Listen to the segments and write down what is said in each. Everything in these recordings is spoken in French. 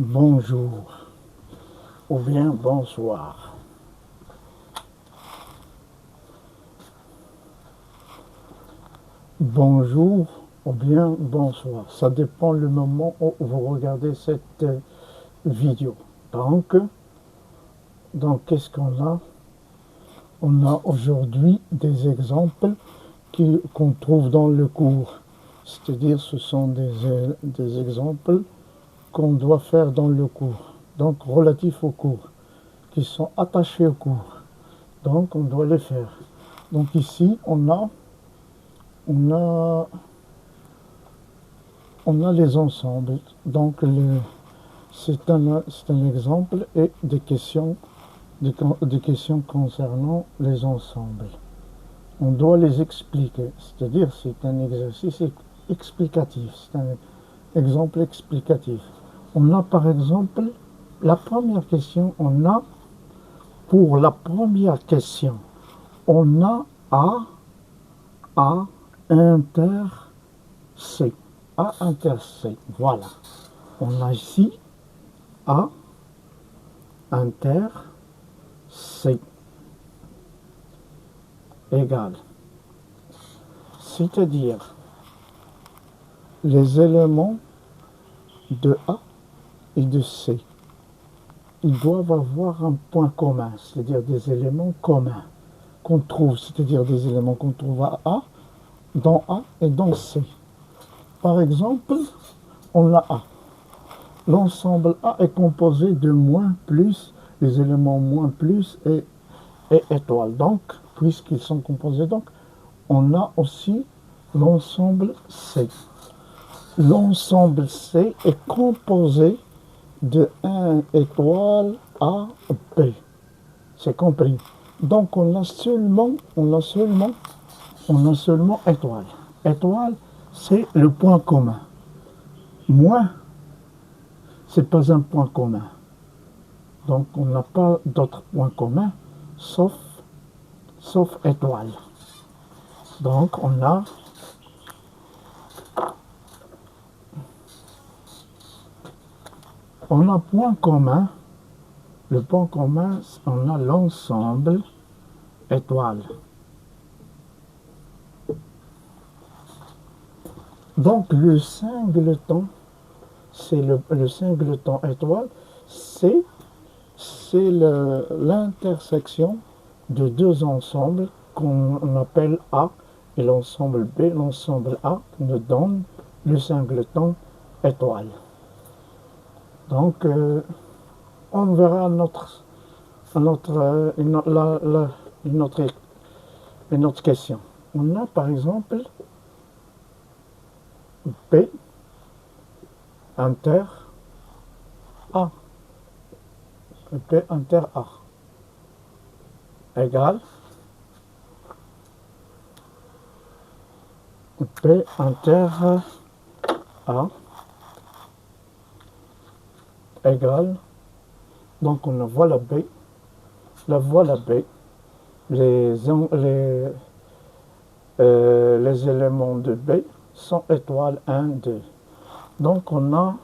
bonjour ou bien bonsoir. Bonjour ou bien bonsoir. Ça dépend le moment où vous regardez cette vidéo. Donc qu'est-ce qu'on a? On a aujourd'hui des exemples qu'on trouve dans le cours. C'est-à-dire ce sont des exemples qu'on doit faire dans le cours. Donc relatifs au cours, qui sont attachés au cours. Donc on doit les faire. Donc ici on a, on a les ensembles. Donc c'est un exemple et des questions concernant les ensembles. On doit les expliquer, c'est-à-dire c'est un exercice explicatif, c'est un exemple explicatif. On a par exemple la première question, pour la première question, on a A inter C. A inter C. Voilà. On a ici A inter C égale. C'est-à-dire les éléments de A et de C. Ils doivent avoir un point commun, c'est-à-dire des éléments communs qu'on trouve, c'est-à-dire des éléments qu'on trouve à A, dans A et dans C. Par exemple, on a A. L'ensemble A est composé de moins, plus, les éléments moins, plus et étoile. Donc, puisqu'ils sont composés, donc, on a aussi l'ensemble C. L'ensemble C est composé de 1 étoile A, B. C'est compris. Donc, on a seulement étoile. Étoile, c'est le point commun. Moins, c'est pas un point commun. Donc, on n'a pas d'autre point commun, sauf étoile. Donc, on a point commun. Le point commun, on a l'ensemble étoile. Donc, le singleton, c'est le singleton étoile, c'est l'intersection de deux ensembles qu'on appelle A et l'ensemble B. L'ensemble A nous donne le singleton étoile. Donc, on verra une autre question. On a par exemple B inter A. B inter A égale B inter A égale, donc on voit la B, les éléments de B sont étoiles 1, 2. Donc on a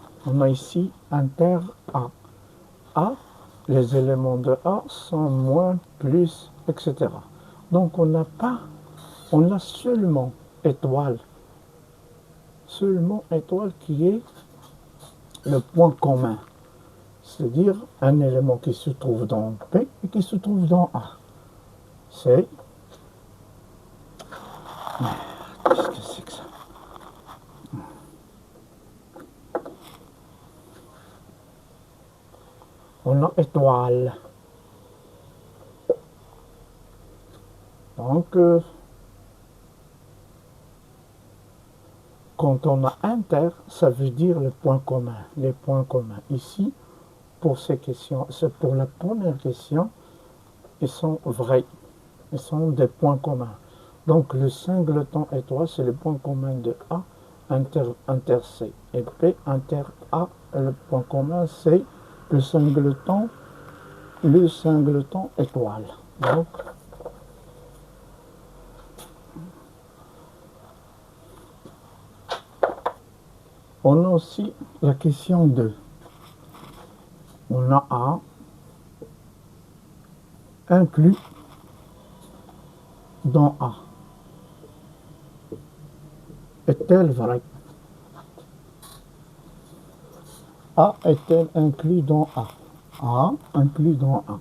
ici inter A. A, les éléments de A sont moins, plus, etc. Donc on a seulement étoile qui est le point commun. C'est-à-dire un élément qui se trouve dans B et qui se trouve dans A. C'est... Qu'est-ce que c'est que ça? On a étoile. Donc, quand on a inter, ça veut dire le point commun, les points communs. Ici, pour ces questions, c'est pour la première question, ils sont vrais. Ils sont des points communs. Donc, le singleton étoile, c'est le point commun de A inter C. Et B inter A, le point commun, c'est le singleton étoile. Donc, on a aussi la question 2. on a A inclus dans A. Est-elle vraie? A est-elle inclus dans A? A inclus dans A.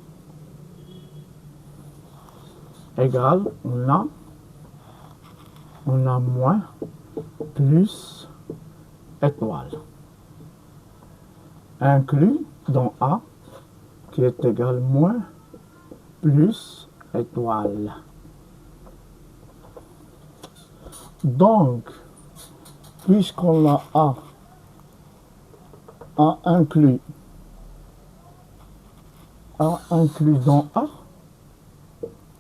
Égal, on a moins plus étoile. Inclus dans A qui est égal moins plus étoile. Donc, puisqu'on a A inclus dans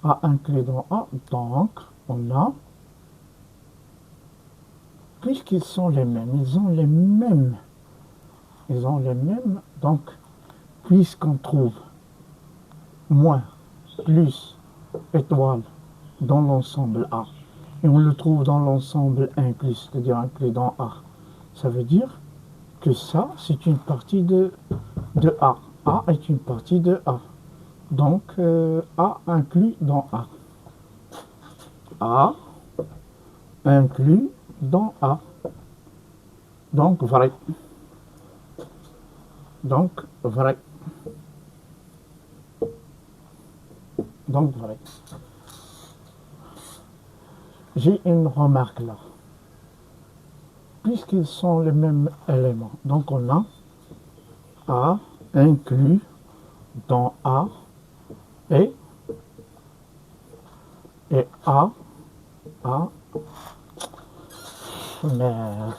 A inclus dans A, donc on a, puisqu'ils sont les mêmes, ils ont les mêmes, donc puisqu'on trouve moins plus étoile dans l'ensemble A, et on le trouve dans l'ensemble inclus, c'est-à-dire inclus dans A, ça veut dire que ça, c'est une partie de A. A est une partie de A. Donc, A inclus dans A. A inclus dans A. Donc, vrai. Donc, vrai. Donc, vrai. J'ai une remarque là. Puisqu'ils sont les mêmes éléments, donc on a A inclus dans A et A, merde.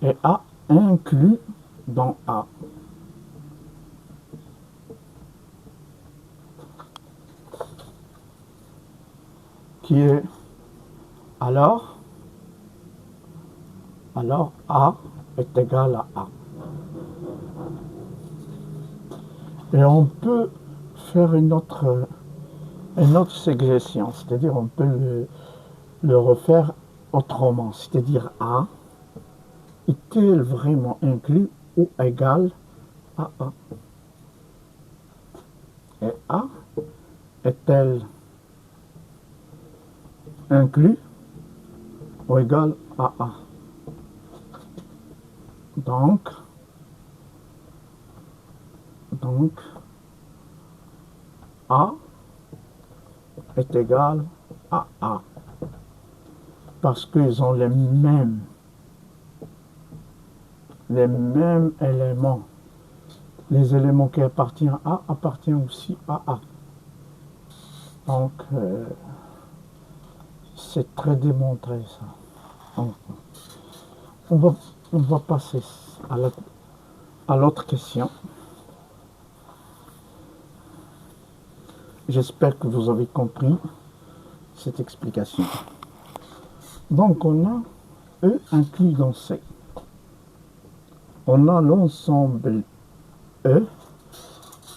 Et A inclus dans A. Qui est alors A est égal à A. Et on peut faire une autre suggestion, c'est-à-dire on peut le refaire autrement, c'est-à-dire A est-elle vraiment inclus ou égal à A? Et A est-elle inclus ou égal à A? Donc A est égal à A. Parce qu'ils ont les mêmes éléments. Les éléments qui appartiennent à A appartiennent aussi à A. Donc, c'est très démontré ça. Donc, on va passer à l'autre question. J'espère que vous avez compris cette explication. Donc, on a E inclus dans C. On a l'ensemble E.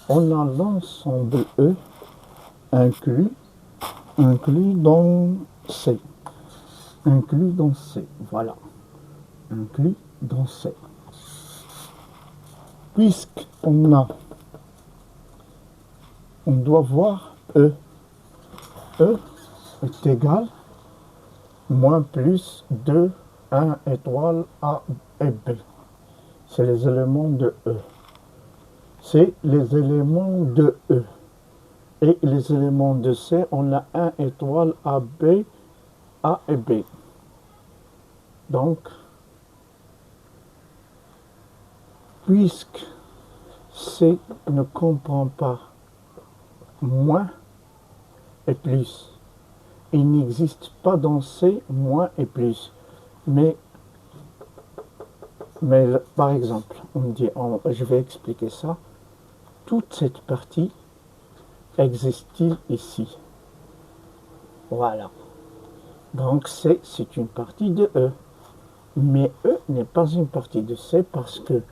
On a l'ensemble E inclus dans C. Inclus dans C. Voilà. Inclus dans C. Puisqu'on doit voir E. E est égal moins plus 2, 1 étoile A et B. C'est les éléments de E. C'est les éléments de E. Et les éléments de C, on a 1 étoile A, B, A et B. Donc, puisque C ne comprend pas moins et plus, il n'existe pas dans C moins et plus. Mais par exemple, je vais expliquer ça. Toute cette partie existe-t-il ici? Voilà. Donc C, c'est une partie de E. Mais E n'est pas une partie de C parce que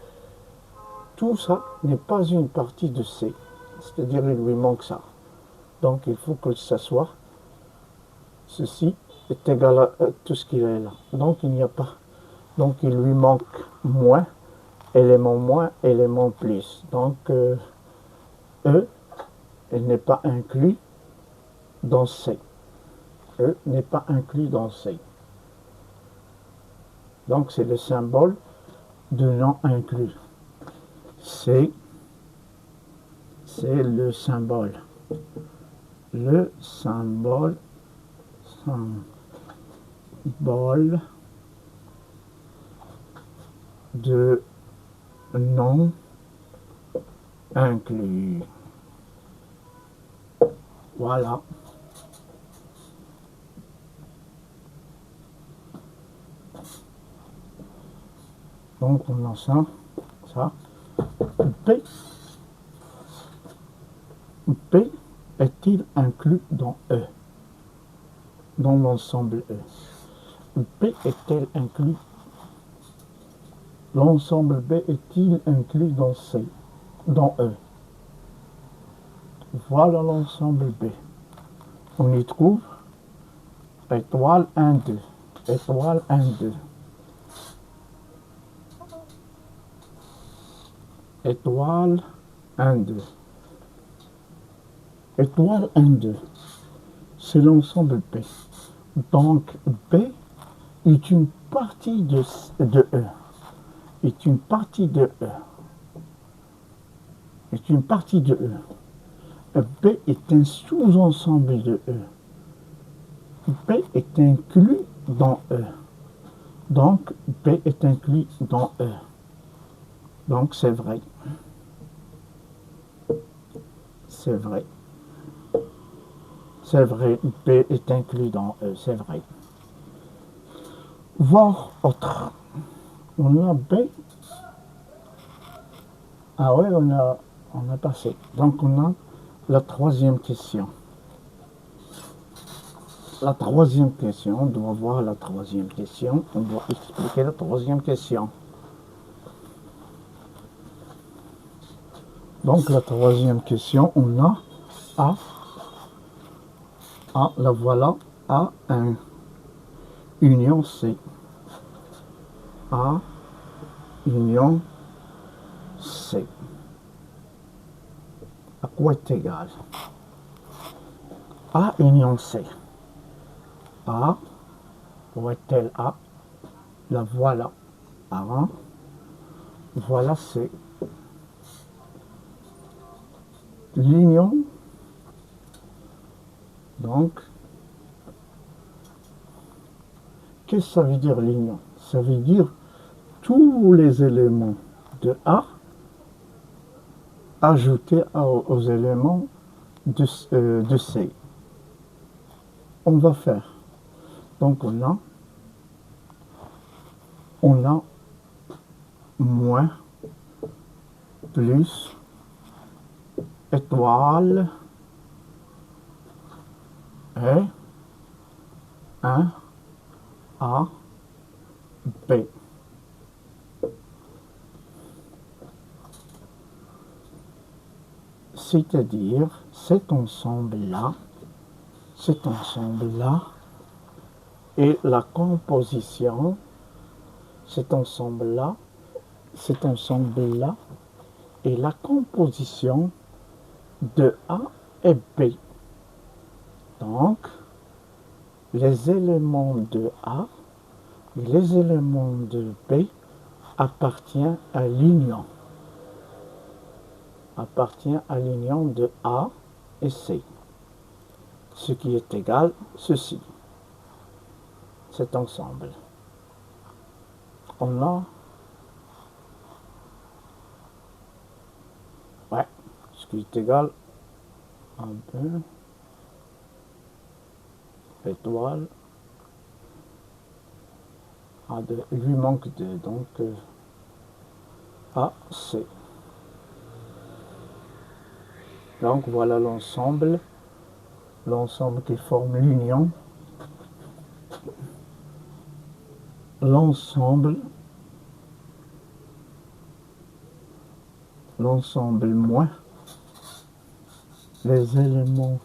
tout ça n'est pas une partie de C. C'est-à-dire il lui manque ça. Donc il faut que ça soit ceci est égal à tout ce qui est là. Donc il n'y a pas. Donc il lui manque moins, élément moins, élément plus. Donc E, elle n'est pas inclus dans C. E n'est pas inclus dans C. Donc c'est le symbole de non inclus. C'est le symbole. Le symbole de non inclus. Voilà. Donc on a ça. P. P est-il inclus dans E? Dans l'ensemble E. P est-elle inclus? L'ensemble B est-il inclus dans C? Dans E? Voilà l'ensemble B. On y trouve étoile 1, 2. Étoile 1, 2. Étoile 1, 2. Étoile 1, 2. C'est l'ensemble B. Donc B est une partie de E. Est une partie de E. Est une partie de E. B est un sous-ensemble de E. B est inclus dans E. Donc B est inclus dans E. Donc c'est vrai. C'est vrai. C'est vrai, B est inclus dans E, c'est vrai. Voir autre. On a B. Ah ouais, on a passé. Donc on a la troisième question. La troisième question, on doit voir la troisième question. On doit expliquer la troisième question. Donc la troisième question, on a A, la voilà, A1, union C. A, union C. À quoi est égal? A, union C. A, où est-elle A? La voilà. A, voilà C. L'union, donc, qu'est-ce que ça veut dire l'union? Ça veut dire tous les éléments de A ajoutés aux éléments de C. On va faire. Donc on a moins, plus, étoile, et 1, A, B. C'est-à-dire cet ensemble-là et la composition, cet ensemble-là et la composition de A et B. Donc, les éléments de A et les éléments de B appartiennent à l'union. Appartient à l'union de A et C. Ce qui est égal ceci. Cet ensemble. On a ce qui est égal à 2 étoiles à 2. Il lui manque 2, donc A, C. Donc voilà l'ensemble qui forme l'union. L'ensemble moins les éléments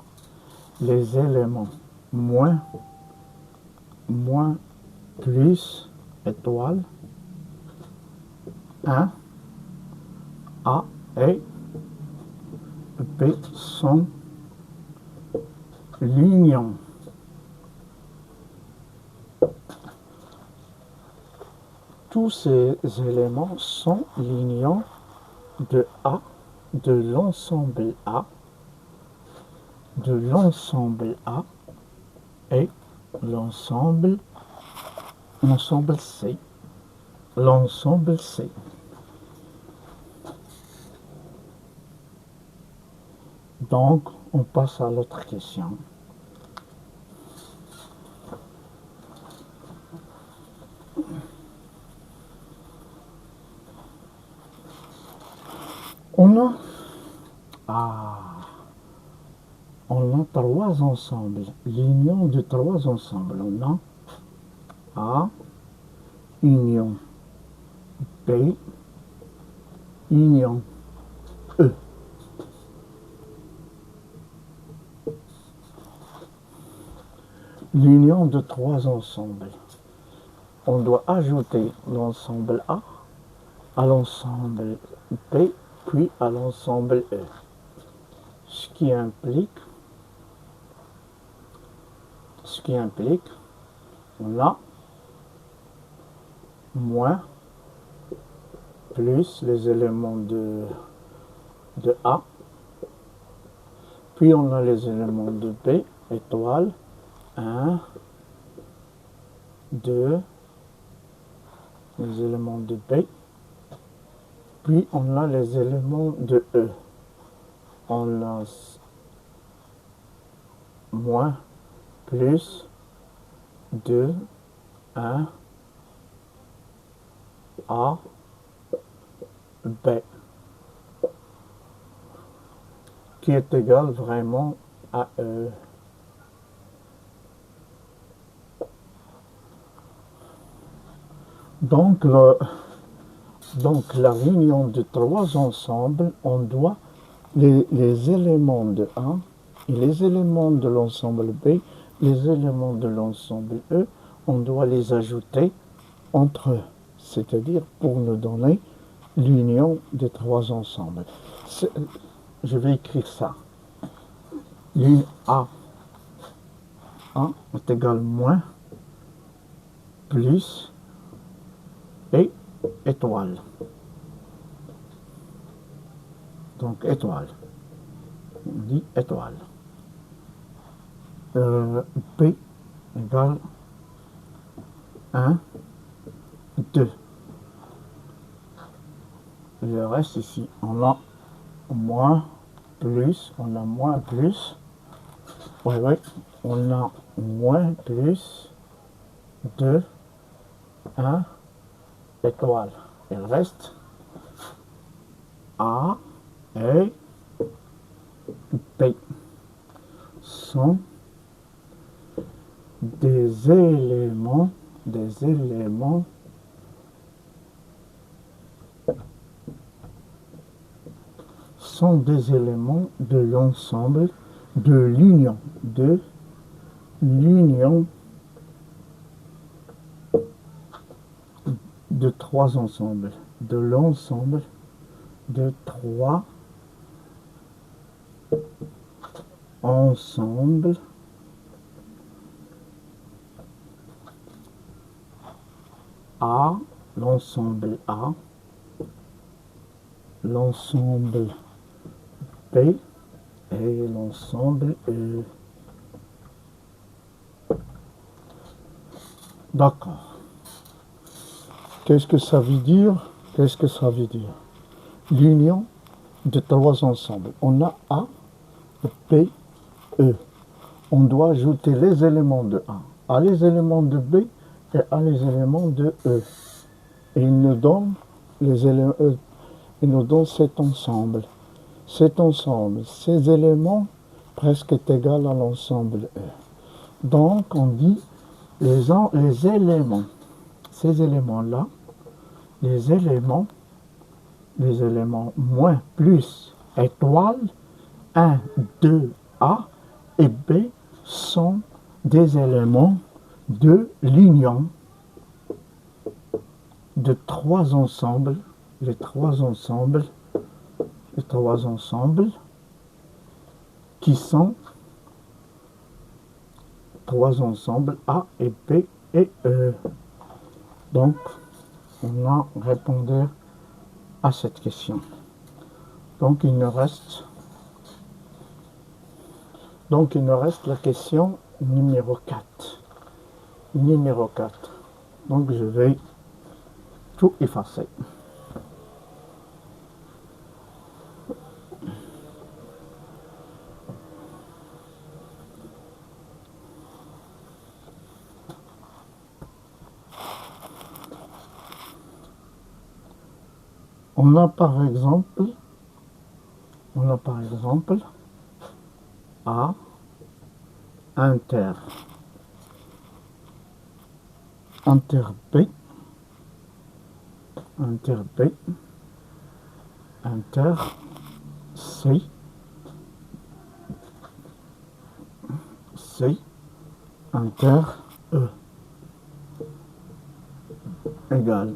moins moins, plus, étoile, 1, A et B sont l'union tous ces éléments sont l'union de A, de l'ensemble A et l'ensemble C. L'ensemble C. Donc, on passe à l'autre question. On a trois ensembles, l'union de trois ensembles. On a A, union B, union E. L'union de trois ensembles. On doit ajouter l'ensemble A à l'ensemble B, puis à l'ensemble E. Ce qui implique on a moins plus les éléments de A, puis on a les éléments de B, étoile, 1, 2, les éléments de B, puis on a les éléments de E. On a moins, plus, 2, 1, A, B, qui est égal vraiment à E. Donc la réunion de trois ensembles, on doit les éléments de A et les éléments de l'ensemble B, les éléments de l'ensemble E, on doit les ajouter entre eux, c'est-à-dire pour nous donner l'union des trois ensembles. Je vais écrire ça. A est égal moins, plus, et étoile. Donc étoile. On dit étoile. B égale 1, 2. Le reste ici, on a moins, plus, on a moins, plus. Oui, on a moins, plus, 2, 1, étoile. Et le reste, A et B sont des éléments de l'ensemble de l'union de trois ensembles, de l'ensemble de trois ensembles A, l'ensemble A, l'ensemble B et l'ensemble E. D'accord. Qu'est-ce que ça veut dire? L'union de trois ensembles. On a A, B, E. On doit ajouter les éléments de A à les éléments de B et à les éléments de E. Et il nous donne cet ensemble. Ces éléments presque est égal à l'ensemble E. Donc on dit ces éléments-là, les éléments moins, plus, étoile, 1, 2, A et B sont des éléments de l'union de trois ensembles, les trois ensembles qui sont trois ensembles A et B et E. Donc, on a répondu à cette question. Donc, il nous reste la question numéro 4. Numéro 4. Donc, je vais tout effacer. On a par exemple A inter B inter C inter E égale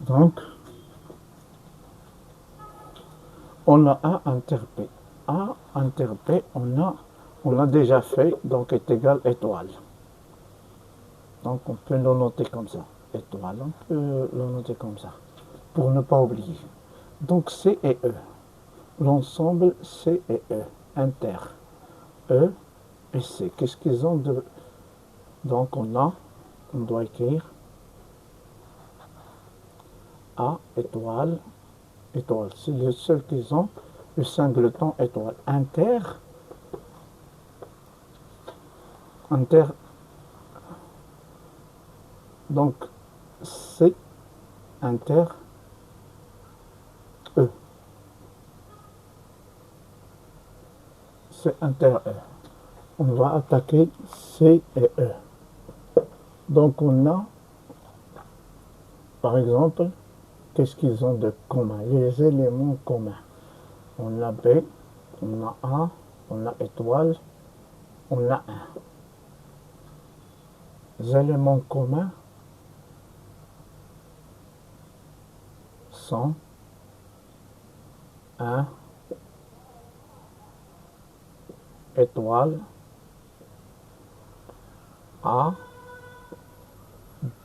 donc on a A inter B. A inter B, on l'a déjà fait, donc est égal étoile. Donc on peut le noter comme ça. Étoile, on peut le noter comme ça, pour ne pas oublier. Donc C et E. L'ensemble C et E. Inter. E et C. Qu'est-ce qu'ils ont de... Donc on doit écrire A étoile. C'est le seul qu'ils ont, le singleton étoile. Inter, donc c'est inter E. C'est inter E. On va attaquer C et E. Donc on a, par exemple, qu'est-ce qu'ils ont de commun? Les éléments communs. On a B, on a A, on a étoile, on a 1. Les éléments communs sont 1, étoile, A,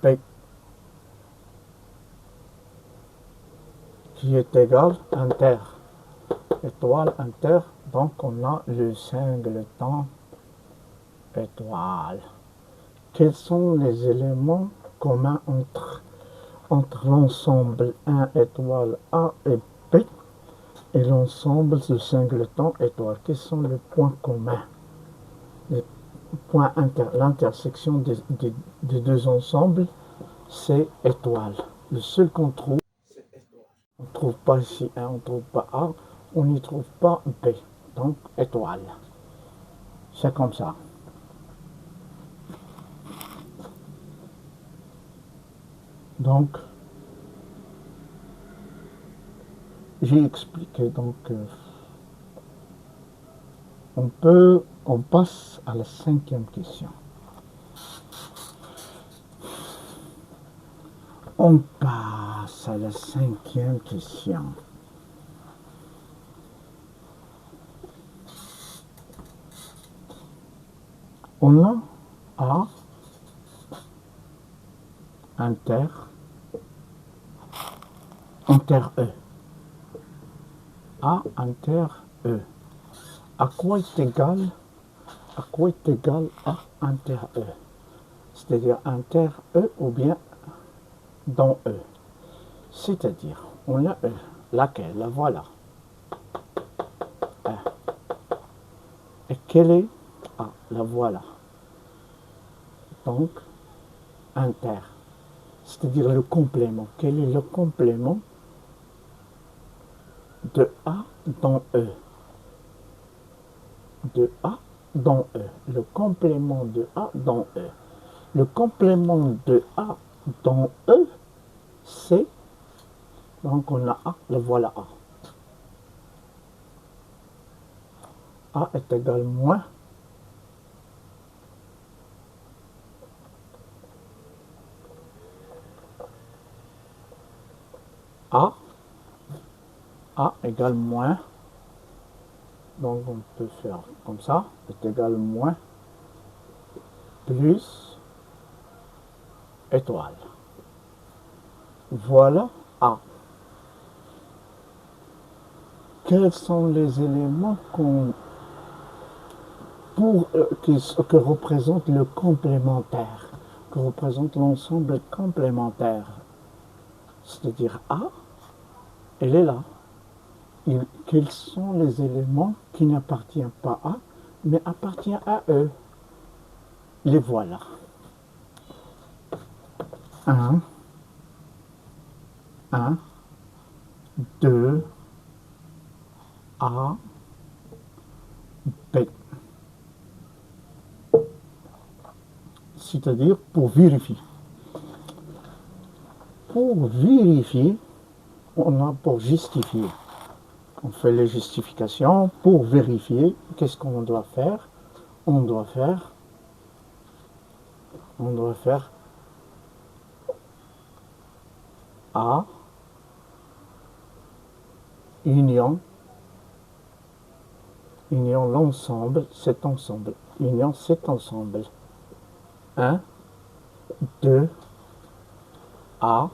B, qui est égal inter. Étoile, inter, donc on a le singleton étoile. Quels sont les éléments communs entre l'ensemble 1 étoile A et B et l'ensemble du singleton étoile? Quels sont les points communs? Les points l'intersection des deux ensembles, c'est étoile. Le seul qu'on trouve, c'est étoile. On ne trouve pas ici 1, on ne trouve pas A, on n'y trouve pas B. Donc étoile. C'est comme ça. Donc, j'ai expliqué. Donc, on passe à la 5e question. On passe à la 5e question. On a A inter E. A inter E. À quoi est égal A inter E? C'est-à-dire inter E ou bien dans E. C'est-à-dire, on a E. Laquelle? La voilà. Et quelle est A? La voilà. Donc, inter. C'est-à-dire le complément. Quel est le complément de A dans E? De A dans E. Le complément de A dans E. Le complément de A dans E, c'est, donc on a A, le voilà A. A est égal moins A. A égale moins, donc on peut faire comme ça, est égal moins plus étoile. Voilà A. Quels sont les éléments que représente le complémentaire, que représente l'ensemble complémentaire? C'est-à-dire A, elle est là. Quels sont les éléments qui n'appartiennent pas à, mais appartiennent à eux? Les voilà. 1, 1, 2, A, B. C'est-à-dire pour vérifier. Pour vérifier, on a pour justifier. On fait les justifications pour vérifier. Qu'est-ce qu'on doit faire? On doit faire A union l'ensemble, cet ensemble. Union cet ensemble. 1, 2, A,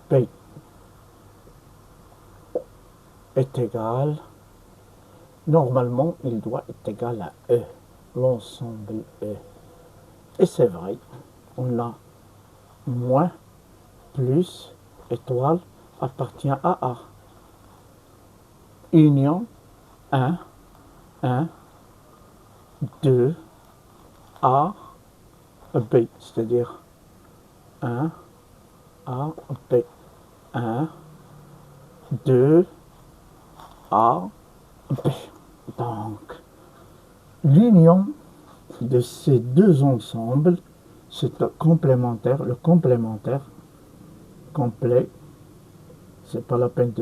B est égal, normalement il doit être égal à E, l'ensemble E. Et c'est vrai, on a moins, plus, étoile appartient à A. Union 1, 1, 2, A, B, c'est-à-dire 1, A, B, 1, 2, A, B. Donc, l'union de ces deux ensembles, c'est le complémentaire complet, c'est pas la peine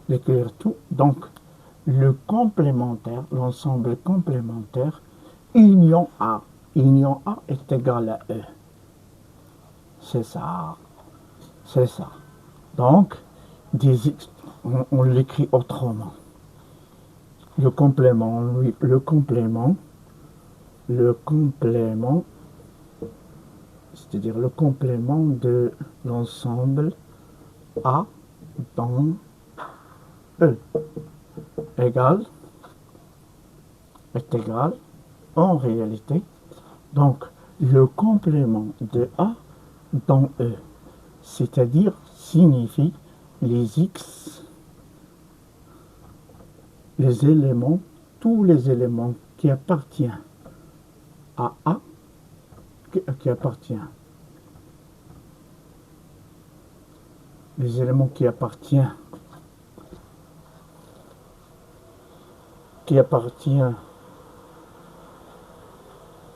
d'écrire tout. Donc, le complémentaire, l'ensemble complémentaire, union A est égal à E. C'est ça. C'est ça. Donc, on l'écrit autrement. Le complément, c'est-à-dire le complément de l'ensemble A dans E est égal en réalité. Donc, le complément de A dans E, c'est-à-dire signifie les X, les éléments, tous les éléments qui appartiennent à A, les éléments qui appartiennent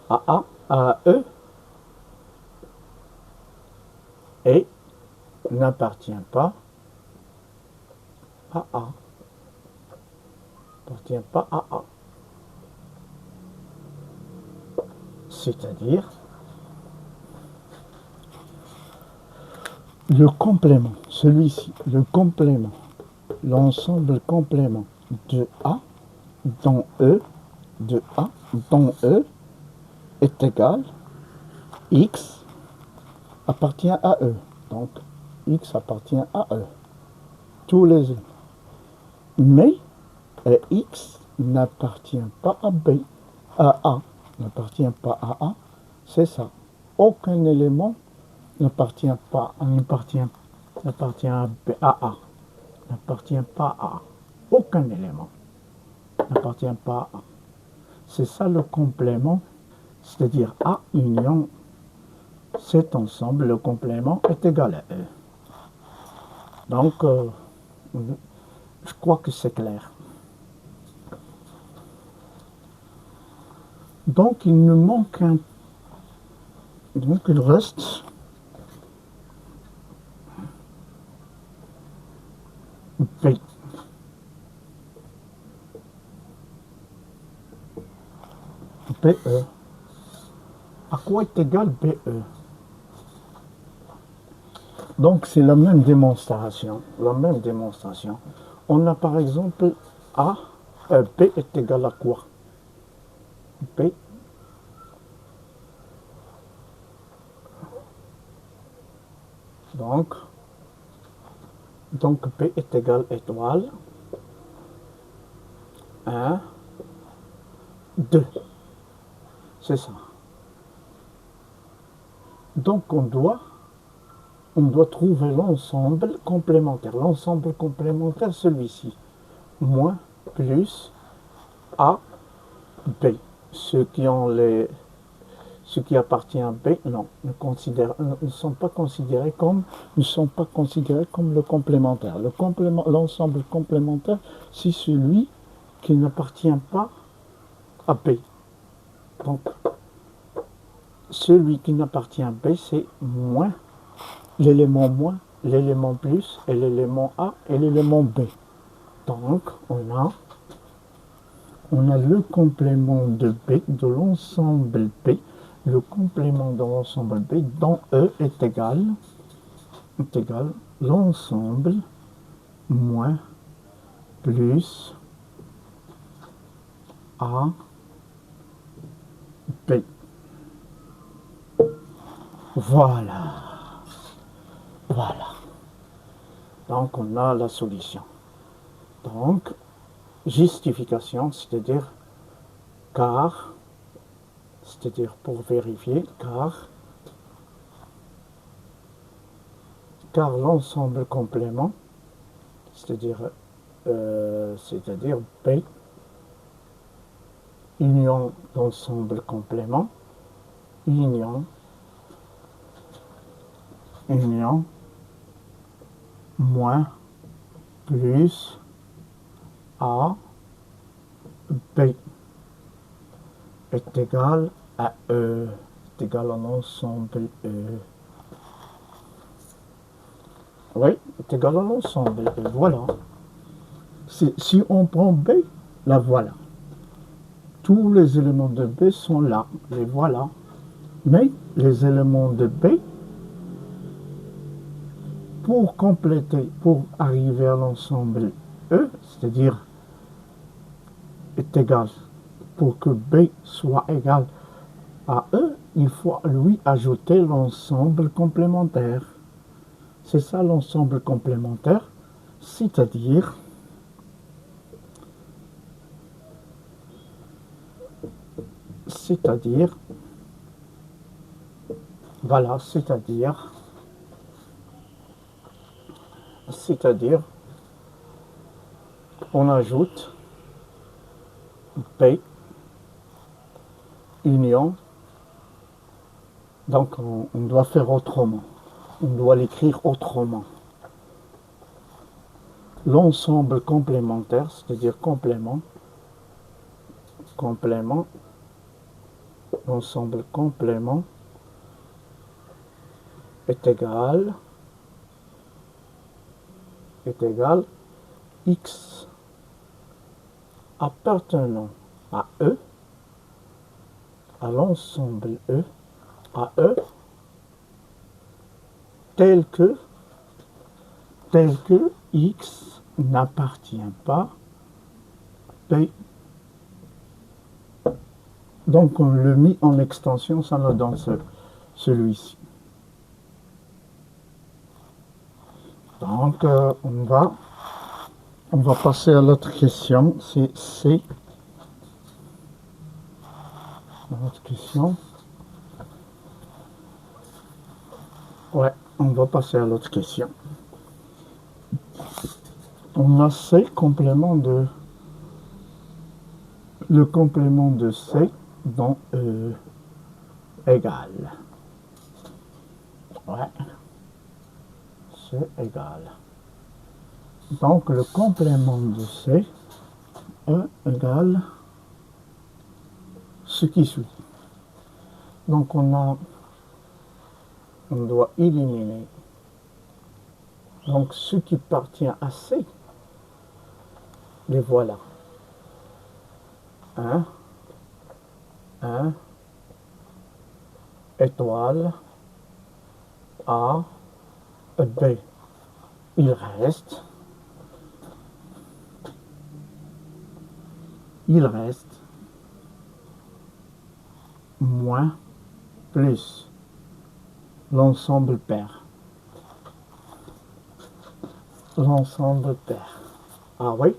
à A, à E, et n'appartient pas à A. C'est-à-dire le complément, celui-ci, le complément, l'ensemble complément de A dans E, est égal X appartient à E. Donc, X appartient à E. Tous les E. Mais X n'appartient pas à B, à A. N'appartient pas à A. C'est ça. Aucun élément n'appartient à A. N'appartient pas à A. Aucun élément n'appartient pas à A. C'est ça le complément, c'est-à-dire A union cet ensemble, le complément est égal à E. Donc, je crois que c'est clair. Donc, il nous manque Donc il reste B. BE. À quoi est égal BE? Donc c'est la même démonstration. La même démonstration. On a par exemple A, B est égal à quoi? B. Donc B est égal étoile 1, 2. C'est ça. Donc on doit trouver l'ensemble complémentaire. L'ensemble complémentaire, celui-ci. Moins, plus, A, B. Ceux qui appartiennent à B, non, ne sont pas considérés comme le complémentaire. L'ensemble complémentaire, c'est celui qui n'appartient pas à B. Donc, celui qui n'appartient à B, c'est moins, l'élément plus, et l'élément A, et l'élément B. Donc, on a le complément de B, de l'ensemble B, le complément de l'ensemble B, dont E est égal l'ensemble moins plus A, B. Voilà. Donc, on a la solution. Donc, justification, c'est-à-dire pour vérifier, car l'ensemble complément, c'est-à-dire B, union l'ensemble complément, union, moins, plus, A, B est égal à E, est égal à l'ensemble E. Oui, est égal à l'ensemble E, voilà. Si on prend B, la voilà. Tous les éléments de B sont là, les voilà. Mais les éléments de B, pour compléter, pour arriver à l'ensemble E, c'est-à-dire est égal, pour que B soit égal à E, il faut lui ajouter l'ensemble complémentaire. C'est ça l'ensemble complémentaire, c'est-à-dire voilà, c'est-à-dire on ajoute B union, donc on doit faire autrement, on doit l'écrire autrement. L'ensemble complémentaire, c'est-à-dire l'ensemble complément est égal X appartenant à E, à l'ensemble E, à E, tel que X n'appartient pas à B. Donc on le met en extension, ça nous donne celui-ci. Donc on va passer à l'autre question, c'est C. L'autre question. Ouais, on va passer à l'autre question. On a C complément de le complément de C dans E égal. Ouais. C'est égal. Donc le complément de C E égale ce qui suit. Donc on a on doit éliminer. Donc, ce qui appartient à C, les voilà. 1, 1, étoile, A, B. Il reste moins plus l'ensemble pair. L'ensemble pair. Ah oui?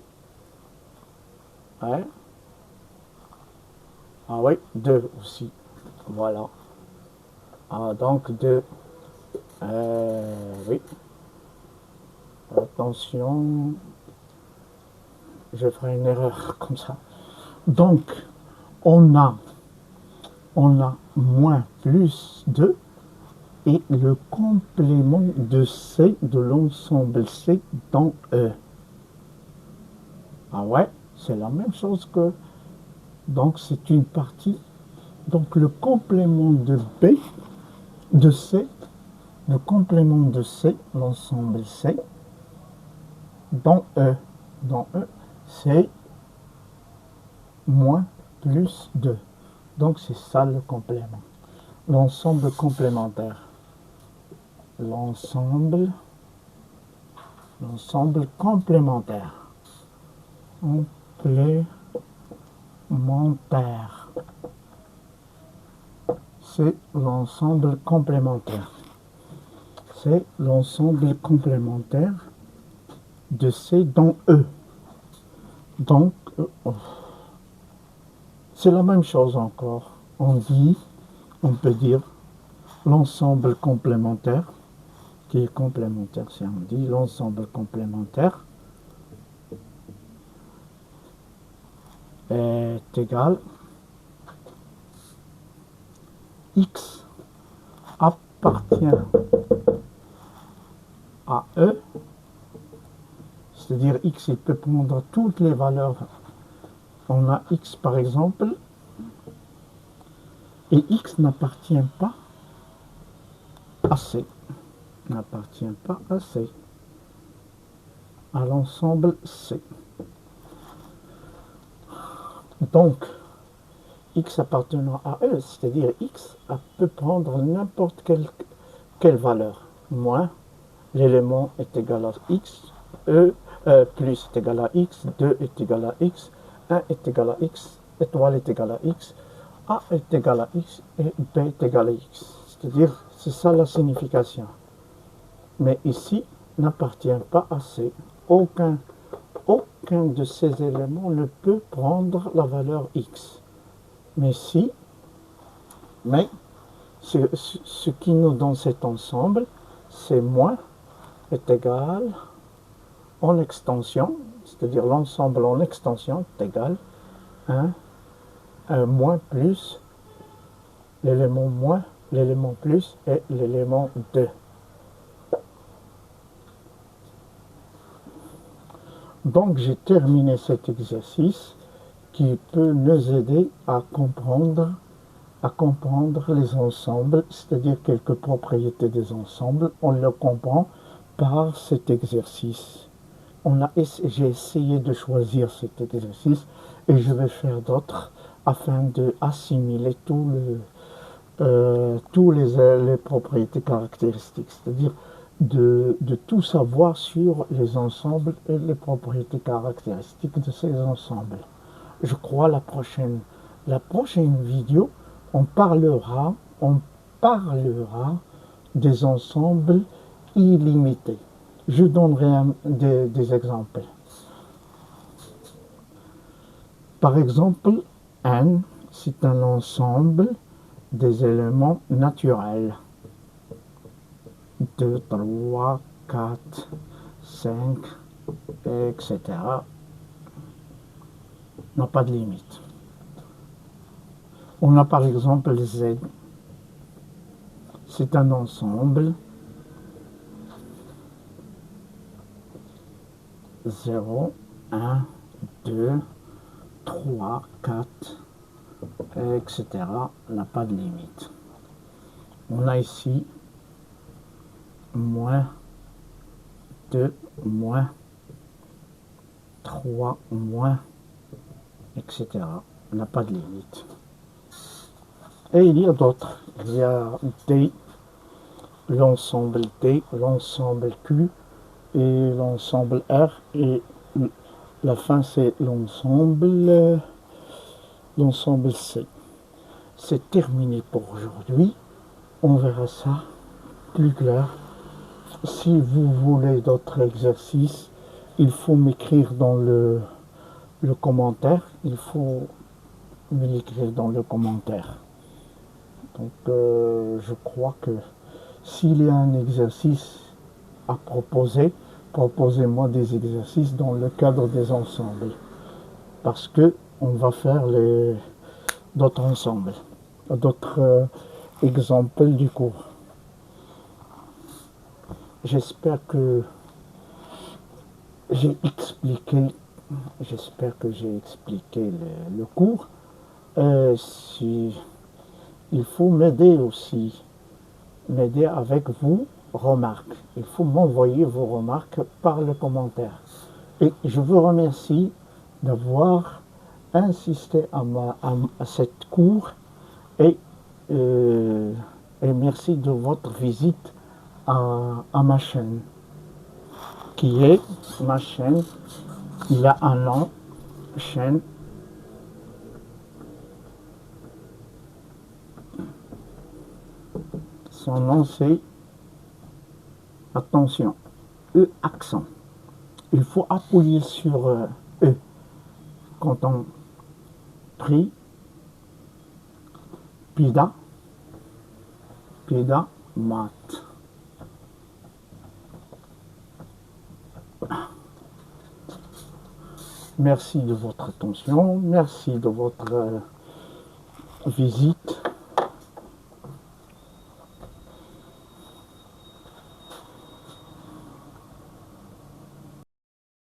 Ouais. Ah oui, 2 aussi. Voilà. Ah, donc 2. Oui. Attention. Je ferai une erreur comme ça. Donc, on a moins plus 2 et le complément de C, de l'ensemble C dans E. Ah ouais, c'est la même chose que... Donc, c'est une partie. Donc, le complément de B, de C, le complément de C, l'ensemble C, dans E, c'est moins plus 2. Donc, c'est ça le complément. L'ensemble complémentaire. L'ensemble complémentaire. Complémentaire. C'est l'ensemble complémentaire. C'est l'ensemble complémentaire de C dans E. Donc, c'est la même chose encore. On peut dire l'ensemble complémentaire, qui est complémentaire, si on dit l'ensemble complémentaire est égal X appartient à E, c'est-à-dire X, il peut prendre toutes les valeurs. On a X par exemple, et X n'appartient pas à C, n'appartient pas à C, à l'ensemble C. Donc, X appartenant à E, c'est-à-dire X peut prendre n'importe quelle valeur. Moins, l'élément est égal à X, plus est égal à X, 2 est égal à X, 1 est égal à X, étoile est égal à X, A est égal à X et B est égal à X. C'est-à-dire, c'est ça la signification. Mais ici, n'appartient pas à C. Aucun de ces éléments ne peut prendre la valeur X. Mais si, ce qui nous donne cet ensemble, c'est moins est égal en extension, c'est-à-dire l'ensemble en extension est égal à 1 moins plus l'élément plus et l'élément 2. Donc j'ai terminé cet exercice qui peut nous aider à comprendre les ensembles, c'est-à-dire quelques propriétés des ensembles. On le comprend par cet exercice. J'ai essayé de choisir cet exercice et je vais faire d'autres afin d'assimiler toutes les propriétés caractéristiques, c'est-à-dire de tout savoir sur les ensembles et les propriétés caractéristiques de ces ensembles. Je crois la prochaine vidéo, on parlera des ensembles illimités. Je donnerai des exemples. Par exemple, N, c'est un ensemble des éléments naturels. 2, 3, 4, 5, etc. N'a pas de limite. On a par exemple Z. C'est un ensemble 0, 1, 2, 3, 4, etc. n'a pas de limite. On a ici moins 2, moins 3, moins, etc. On n'a pas de limite. Et il y a d'autres. Il y a D, l'ensemble D, l'ensemble Q et l'ensemble R. Et la fin, c'est l'ensemble C. C'est terminé pour aujourd'hui. On verra ça plus clair. Si vous voulez d'autres exercices, il faut m'écrire dans le commentaire. Il faut me l'écrire dans le commentaire. Donc, je crois que s'il y a un exercice à proposer, proposez-moi des exercices dans le cadre des ensembles. Parce que on va faire d'autres ensembles, d'autres exemples du cours. J'espère que j'ai expliqué, le cours. Si il faut m'aider aussi, m'aider avec vos remarques. Il faut m'envoyer vos remarques par le commentaire. Et je vous remercie d'avoir insisté à cette cours et merci de votre visite à ma chaîne, qui est ma chaîne, il y a un nom, chaîne son nom c'est, attention, E accent. Il faut appuyer sur E quand on prie, Pida Mat. Merci de votre attention, merci de votre visite.